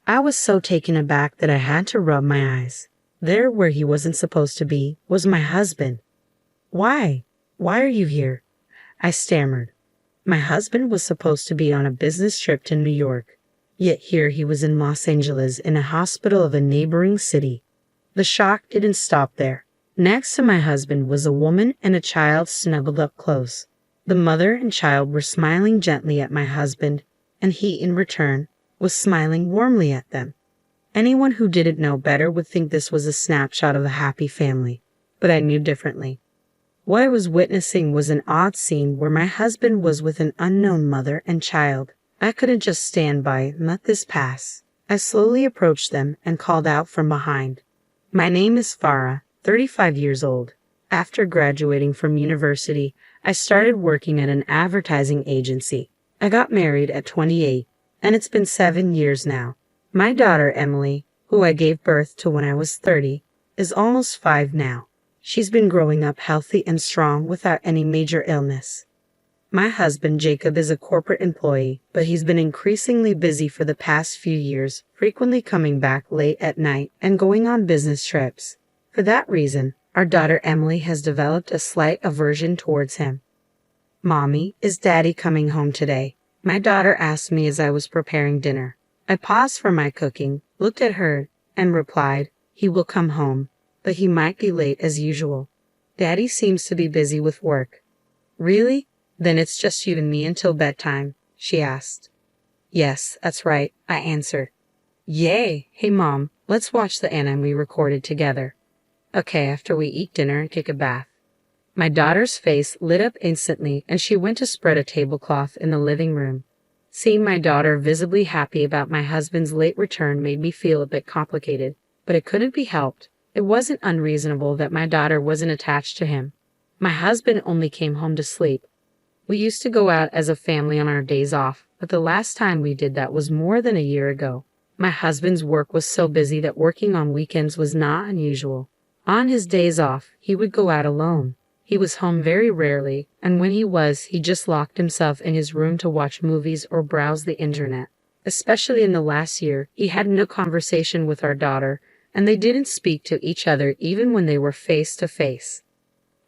I was so taken aback that I had to rub my eyes. There, where he wasn't supposed to be, was my husband. Why? Why are you here? I stammered. My husband was supposed to be on a business trip to New York. Yet here he was in Los Angeles in a hospital of a neighboring city. The shock didn't stop there. Next to my husband was a woman and a child snuggled up close. The mother and child were smiling gently at my husband, and he, in return, was smiling warmly at them. Anyone who didn't know better would think this was a snapshot of a happy family, but I knew differently. What I was witnessing was an odd scene where my husband was with an unknown mother and child. I couldn't just stand by and let this pass. I slowly approached them and called out from behind. My name is Farah, 35 years old. After graduating from university, I started working at an advertising agency. I got married at 28, and it's been 7 years now. My daughter, Emily, who I gave birth to when I was 30, is almost 5 now. She's been growing up healthy and strong without any major illness. My husband, Jacob, is a corporate employee, but he's been increasingly busy for the past few years, frequently coming back late at night and going on business trips. For that reason, our daughter Emily has developed a slight aversion towards him. "Mommy, is Daddy coming home today?" my daughter asked me as I was preparing dinner. I paused from my cooking, looked at her, and replied, "He will come home, but he might be late as usual. Daddy seems to be busy with work." "Really? Then it's just you and me until bedtime?" she asked. "Yes, that's right," I answered. "Yay! Hey Mom, let's watch the anime we recorded together." "Okay, after we eat dinner and take a bath." My daughter's face lit up instantly, and she went to spread a tablecloth in the living room. Seeing my daughter visibly happy about my husband's late return made me feel a bit complicated, but it couldn't be helped. It wasn't unreasonable that my daughter wasn't attached to him. My husband only came home to sleep. We used to go out as a family on our days off, but the last time we did that was more than a year ago. My husband's work was so busy that working on weekends was not unusual. On his days off, he would go out alone. He was home very rarely, and when he was, he just locked himself in his room to watch movies or browse the internet. Especially in the last year, he had no conversation with our daughter, and they didn't speak to each other even when they were face to face.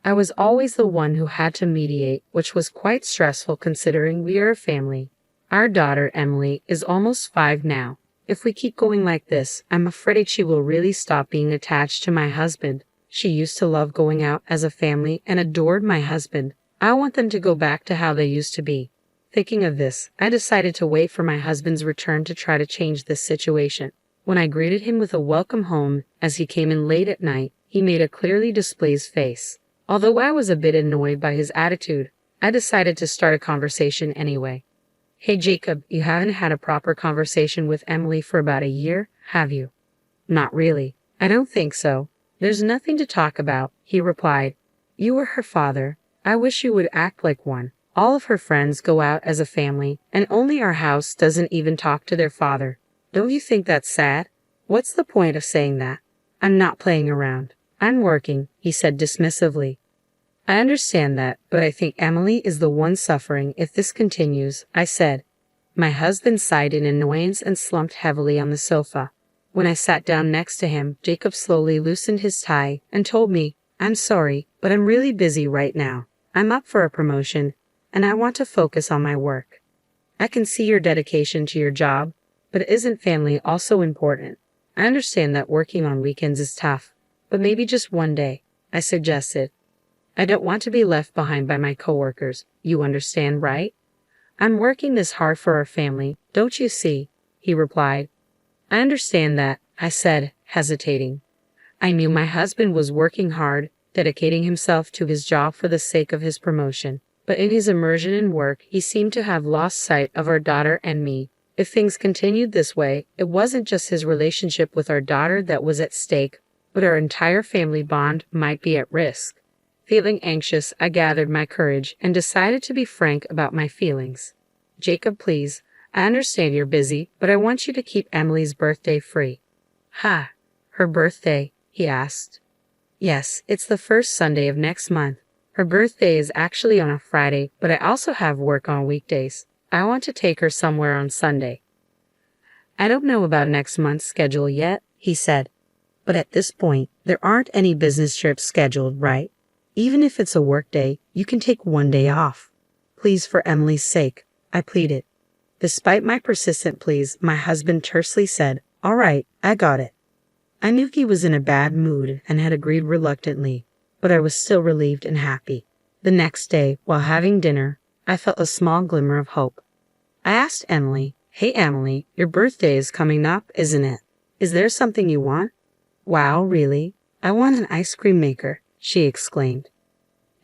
I was always the one who had to mediate, which was quite stressful considering we are a family. Our daughter, Emily, is almost 5 now. If we keep going like this, I'm afraid she will really stop being attached to my husband. She used to love going out as a family and adored my husband. I want them to go back to how they used to be. Thinking of this, I decided to wait for my husband's return to try to change this situation. When I greeted him with a welcome home as he came in late at night, he made a clearly displeased face. Although I was a bit annoyed by his attitude, I decided to start a conversation anyway. "Hey Jacob, you haven't had a proper conversation with Emily for about a year, have you?" "Not really. I don't think so. There's nothing to talk about," he replied. "You were her father. I wish you would act like one. All of her friends go out as a family, and only our house doesn't even talk to their father. Don't you think that's sad?" "What's the point of saying that? I'm not playing around. I'm working," he said dismissively. "I understand that, but I think Emily is the one suffering if this continues," I said. My husband sighed in annoyance and slumped heavily on the sofa. When I sat down next to him, Jacob slowly loosened his tie and told me, "I'm sorry, but I'm really busy right now. I'm up for a promotion, and I want to focus on my work." "I can see your dedication to your job, but isn't family also important? I understand that working on weekends is tough, but maybe just one day," I suggested. "I don't want to be left behind by my coworkers. You understand, right? I'm working this hard for our family, don't you see?" he replied. "I understand that," I said, hesitating. I knew my husband was working hard, dedicating himself to his job for the sake of his promotion, but in his immersion in work, he seemed to have lost sight of our daughter and me. If things continued this way, it wasn't just his relationship with our daughter that was at stake, but our entire family bond might be at risk. Feeling anxious, I gathered my courage and decided to be frank about my feelings. "Jacob, please, I understand you're busy, but I want you to keep Emily's birthday free." "Ha, her birthday?" he asked. "Yes, it's the first Sunday of next month. Her birthday is actually on a Friday, but I also have work on weekdays. I want to take her somewhere on Sunday." I don't know about next month's schedule yet, he said. But at this point, there aren't any business trips scheduled, right? Even if it's a work day, you can take one day off. Please, for Emily's sake, I pleaded. Despite my persistent pleas, my husband tersely said, "All right, I got it." I knew he was in a bad mood and had agreed reluctantly, but I was still relieved and happy. The next day, while having dinner, I felt a small glimmer of hope. I asked Emily, "Hey Emily, your birthday is coming up, isn't it? Is there something you want?" "Wow, really? I want an ice cream maker," she exclaimed.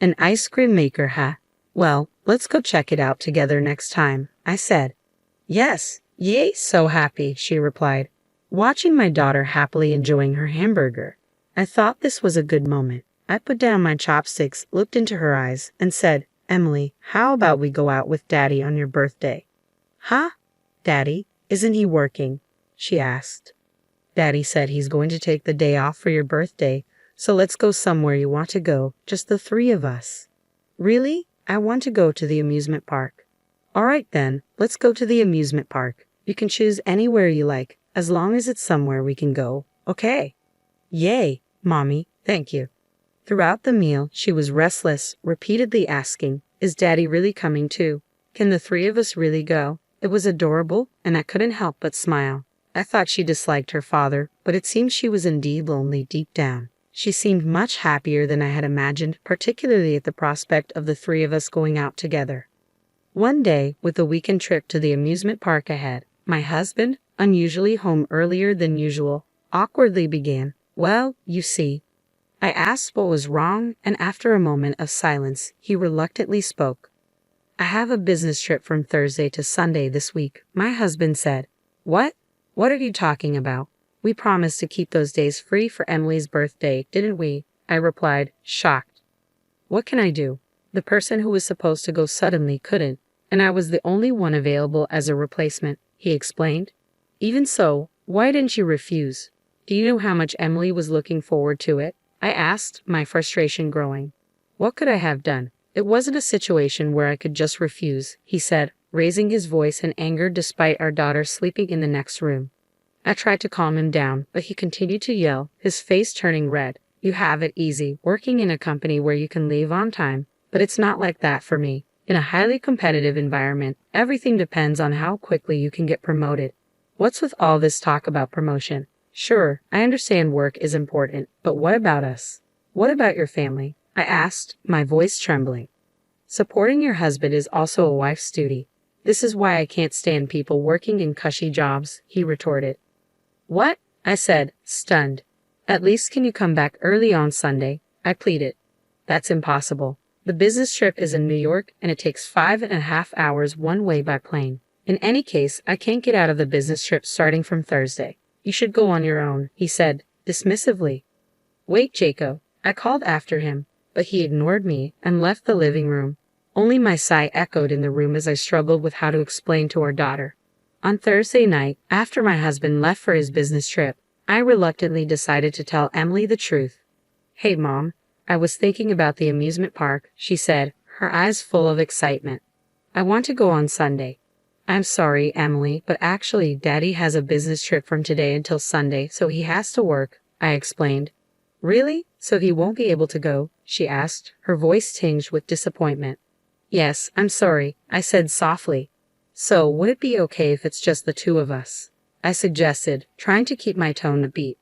"An ice cream maker, huh? Well, let's go check it out together next time," I said. "Yes, yay, so happy," she replied, watching my daughter happily enjoying her hamburger. I thought this was a good moment. I put down my chopsticks, looked into her eyes, and said, "Emily, how about we go out with Daddy on your birthday?" "Huh? Daddy, isn't he working?" she asked. "Daddy said he's going to take the day off for your birthday, so let's go somewhere you want to go, just the three of us." "Really? I want to go to the amusement park." "All right then, let's go to the amusement park. You can choose anywhere you like, as long as it's somewhere we can go, okay?" "Yay, Mommy, thank you." Throughout the meal, she was restless, repeatedly asking, "Is Daddy really coming too? Can the three of us really go?" It was adorable, and I couldn't help but smile. I thought she disliked her father, but it seemed she was indeed lonely deep down. She seemed much happier than I had imagined, particularly at the prospect of the three of us going out together. One day, with a weekend trip to the amusement park ahead, my husband, unusually home earlier than usual, awkwardly began, "Well, you see." I asked what was wrong, and after a moment of silence, he reluctantly spoke. "I have a business trip from Thursday to Sunday this week," my husband said. "What? What are you talking about? We promised to keep those days free for Emily's birthday, didn't we?" I replied, shocked. "What can I do? The person who was supposed to go suddenly couldn't, and I was the only one available as a replacement," he explained. "Even so, why didn't you refuse? Do you know how much Emily was looking forward to it?" I asked, my frustration growing. "What could I have done? It wasn't a situation where I could just refuse," he said, raising his voice in anger despite our daughter sleeping in the next room. I tried to calm him down, but he continued to yell, his face turning red. "You have it easy, working in a company where you can leave on time, but it's not like that for me. In a highly competitive environment, everything depends on how quickly you can get promoted. What's with all this talk about promotion? Sure, I understand work is important, but what about us? What about your family?" I asked, my voice trembling. "Supporting your husband is also a wife's duty. This is why I can't stand people working in cushy jobs," he retorted. "What?" I said, stunned. "At least can you come back early on Sunday?" I pleaded. "That's impossible. The business trip is in New York, and it takes 5.5 hours one way by plane. In any case, I can't get out of the business trip starting from Thursday. You should go on your own," he said, dismissively. "Wait, Jacob," I called after him, but he ignored me and left the living room. Only my sigh echoed in the room as I struggled with how to explain to our daughter. On Thursday night, after my husband left for his business trip, I reluctantly decided to tell Emily the truth. "Hey, Mom, I was thinking about the amusement park," she said, her eyes full of excitement. "I want to go on Sunday." "I'm sorry, Emily, but actually, Daddy has a business trip from today until Sunday, so he has to work," I explained. "Really? So he won't be able to go?" she asked, her voice tinged with disappointment. "Yes, I'm sorry," I said softly. "So, would it be okay if it's just the two of us?" I suggested, trying to keep my tone upbeat.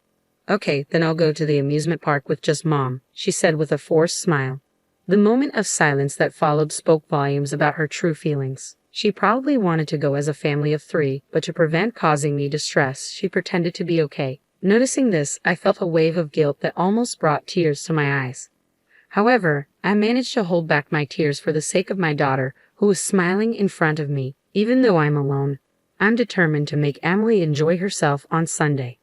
"Okay, then I'll go to the amusement park with just Mom," she said with a forced smile. The moment of silence that followed spoke volumes about her true feelings. She probably wanted to go as a family of three, but to prevent causing me distress, she pretended to be okay. Noticing this, I felt a wave of guilt that almost brought tears to my eyes. However, I managed to hold back my tears for the sake of my daughter, who was smiling in front of me. Even though I'm alone, I'm determined to make Emily enjoy herself on Sunday.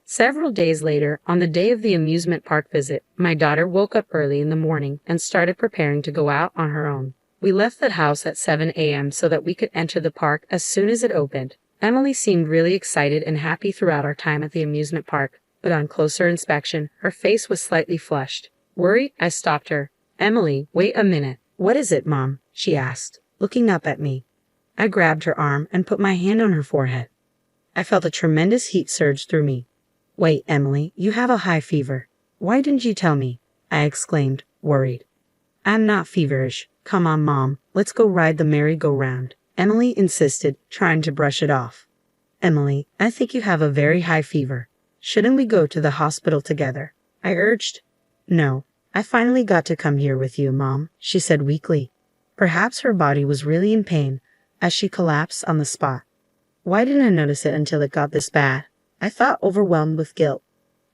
Several days later, on the day of the amusement park visit, my daughter woke up early in the morning and started preparing to go out on her own. We left the house at 7 a.m. so that we could enter the park as soon as it opened. Emily seemed really excited and happy throughout our time at the amusement park, but on closer inspection, her face was slightly flushed. Worried, I stopped her. "Emily, wait a minute." "What is it, Mom?" she asked, looking up at me. I grabbed her arm and put my hand on her forehead. I felt a tremendous heat surge through me. Wait, Emily, you have a high fever. Why didn't you tell me? I exclaimed, worried. I'm not feverish. Come on, Mom, let's go ride the merry-go-round, Emily insisted, trying to brush it off. Emily, I think you have a very high fever. Shouldn't we go to the hospital together? I urged. No, I finally got to come here with you, Mom, she said weakly. Perhaps her body was really in pain as she collapsed on the spot. Why didn't I notice it until it got this bad? I thought, overwhelmed with guilt.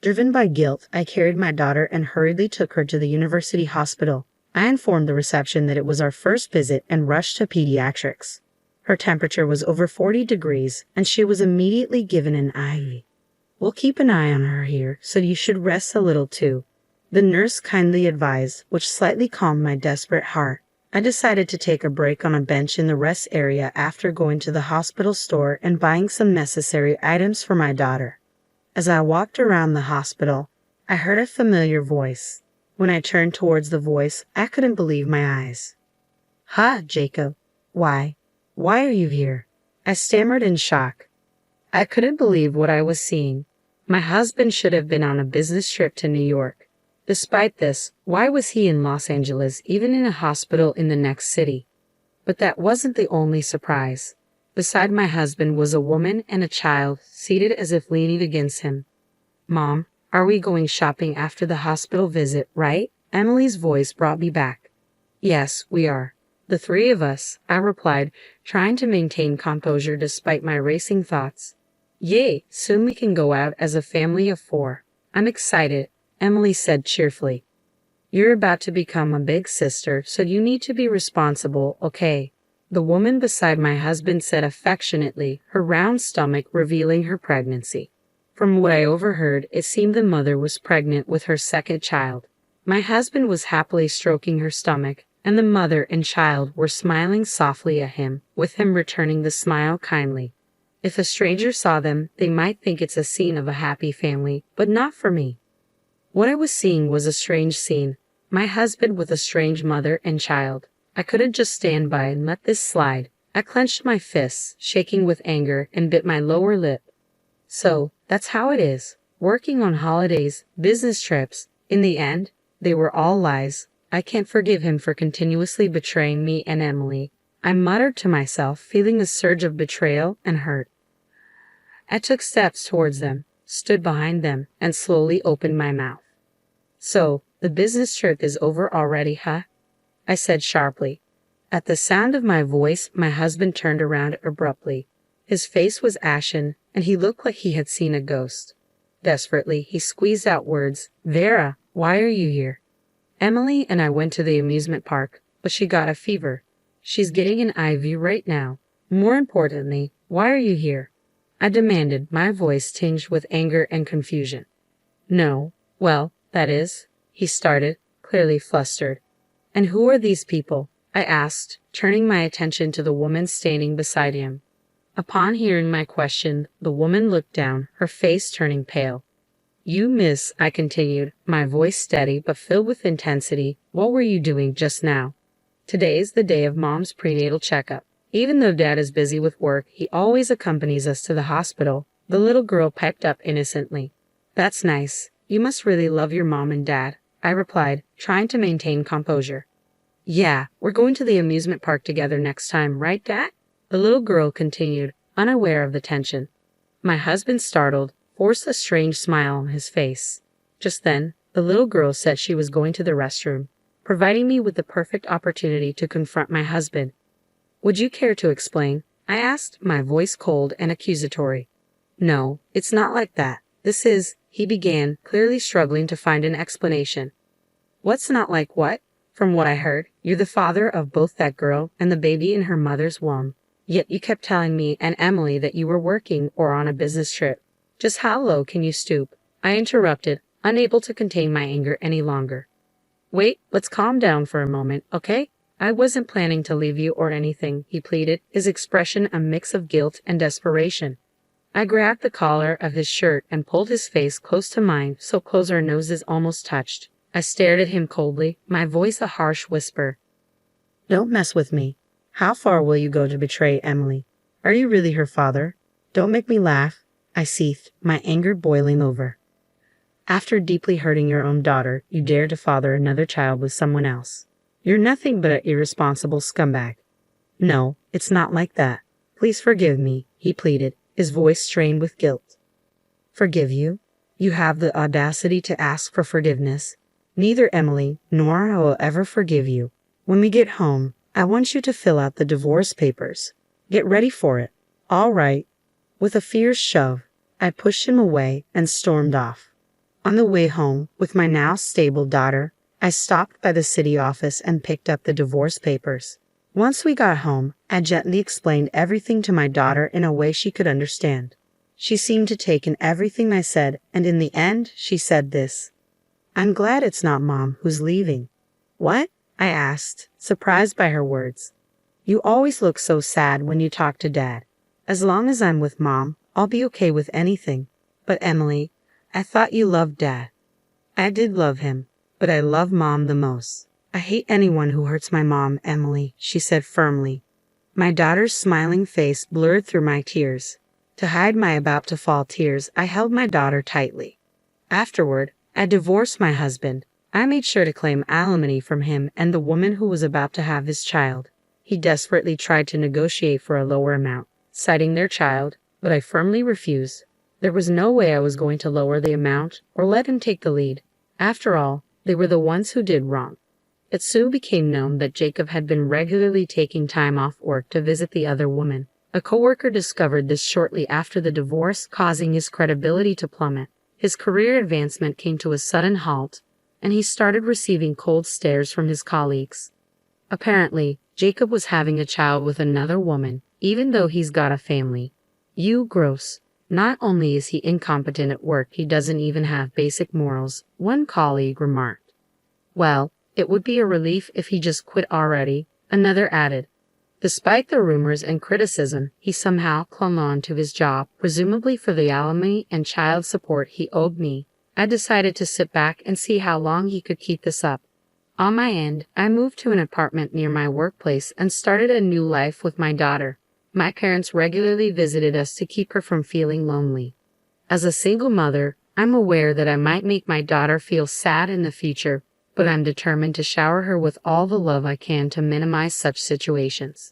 Driven by guilt, I carried my daughter and hurriedly took her to the university hospital. I informed the reception that it was our first visit and rushed to pediatrics. Her temperature was over 40 degrees, and she was immediately given an IV. We'll keep an eye on her here, so you should rest a little too, the nurse kindly advised, which slightly calmed my desperate heart. I decided to take a break on a bench in the rest area after going to the hospital store and buying some necessary items for my daughter. As I walked around the hospital, I heard a familiar voice. When I turned towards the voice, I couldn't believe my eyes. "Ha, Jacob. Why are you here?" I stammered in shock. I couldn't believe what I was seeing. My husband should have been on a business trip to New York. Despite this, why was he in Los Angeles, even in a hospital in the next city? But that wasn't the only surprise. Beside my husband was a woman and a child, seated as if leaning against him. "Mom, are we going shopping after the hospital visit, right?" Emily's voice brought me back. "Yes, we are. The three of us," I replied, trying to maintain composure despite my racing thoughts. "Yay, soon we can go out as a family of 4. I'm excited," Emily said cheerfully. "You're about to become a big sister, so you need to be responsible, okay?" The woman beside my husband said affectionately, her round stomach revealing her pregnancy. From what I overheard, it seemed the mother was pregnant with her second child. My husband was happily stroking her stomach, and the mother and child were smiling softly at him, with him returning the smile kindly. If a stranger saw them, they might think it's a scene of a happy family, but not for me. What I was seeing was a strange scene. My husband with a strange mother and child. I couldn't just stand by and let this slide. I clenched my fists, shaking with anger, and bit my lower lip. So, that's how it is. Working on holidays, business trips. In the end, they were all lies. I can't forgive him for continuously betraying me and Emily. I muttered to myself, feeling a surge of betrayal and hurt. I took steps towards them, stood behind them, and slowly opened my mouth. "So, the business trip is over already, huh?" I said sharply. At the sound of my voice, my husband turned around abruptly. His face was ashen, and he looked like he had seen a ghost. Desperately, he squeezed out words. "Vera, why are you here?" "Emily and I went to the amusement park, but she got a fever. She's getting an IV right now. More importantly, why are you here?" I demanded, my voice tinged with anger and confusion. "No, well, that is," he started, clearly flustered. "And who are these people?" I asked, turning my attention to the woman standing beside him. Upon hearing my question, the woman looked down, her face turning pale. "You miss," I continued, my voice steady but filled with intensity, "what were you doing just now? Today's the day of Mom's prenatal checkup. Even though Dad is busy with work, he always accompanies us to the hospital," the little girl piped up innocently. "That's nice. You must really love your mom and dad," I replied, trying to maintain composure. "Yeah, we're going to the amusement park together next time, right, Dad?" the little girl continued, unaware of the tension. My husband, startled, forced a strange smile on his face. Just then, the little girl said she was going to the restroom, providing me with the perfect opportunity to confront my husband. "Would you care to explain?" I asked, my voice cold and accusatory. "No, it's not like that. This is," he began, clearly struggling to find an explanation. "What's not like what? From what I heard, you're the father of both that girl and the baby in her mother's womb. Yet you kept telling me and Emily that you were working or on a business trip. Just how low can you stoop?" I interrupted, unable to contain my anger any longer. "Wait, let's calm down for a moment, okay? I wasn't planning to leave you or anything," he pleaded, his expression a mix of guilt and desperation. I grabbed the collar of his shirt and pulled his face close to mine, so close our noses almost touched. I stared at him coldly, my voice a harsh whisper. "Don't mess with me. How far will you go to betray Emily? Are you really her father? Don't make me laugh, I seethed, my anger boiling over. After deeply hurting your own daughter, you dare to father another child with someone else. You're nothing but an irresponsible scumbag. No, it's not like that. Please forgive me, he pleaded, his voice strained with guilt. Forgive you? You have the audacity to ask for forgiveness. Neither Emily nor I will ever forgive you. When we get home, I want you to fill out the divorce papers. Get ready for it. All right. With a fierce shove, I pushed him away and stormed off. On the way home, with my now stable daughter, I stopped by the city office and picked up the divorce papers. Once we got home, I gently explained everything to my daughter in a way she could understand. She seemed to take in everything I said, and in the end, she said this. I'm glad it's not Mom who's leaving. What? I asked, surprised by her words. You always look so sad when you talk to Dad. As long as I'm with Mom, I'll be okay with anything. But Emily, I thought you loved Dad. I did love him, but I love Mom the most. I hate anyone who hurts my mom, Emily, she said firmly. My daughter's smiling face blurred through my tears. To hide my about-to-fall tears, I held my daughter tightly. Afterward, I divorced my husband. I made sure to claim alimony from him and the woman who was about to have his child. He desperately tried to negotiate for a lower amount, citing their child, but I firmly refused. There was no way I was going to lower the amount or let him take the lead. After all, they were the ones who did wrong. It soon became known that Jacob had been regularly taking time off work to visit the other woman. A coworker discovered this shortly after the divorce, causing his credibility to plummet. His career advancement came to a sudden halt, and he started receiving cold stares from his colleagues. Apparently, Jacob was having a child with another woman, even though he's got a family. You gross. Not only is he incompetent at work, he doesn't even have basic morals, one colleague remarked. Well, it would be a relief if he just quit already, another added. Despite the rumors and criticism, he somehow clung on to his job, presumably for the alimony and child support he owed me. I decided to sit back and see how long he could keep this up. On my end, I moved to an apartment near my workplace and started a new life with my daughter. My parents regularly visited us to keep her from feeling lonely. As a single mother, I'm aware that I might make my daughter feel sad in the future, but I'm determined to shower her with all the love I can to minimize such situations.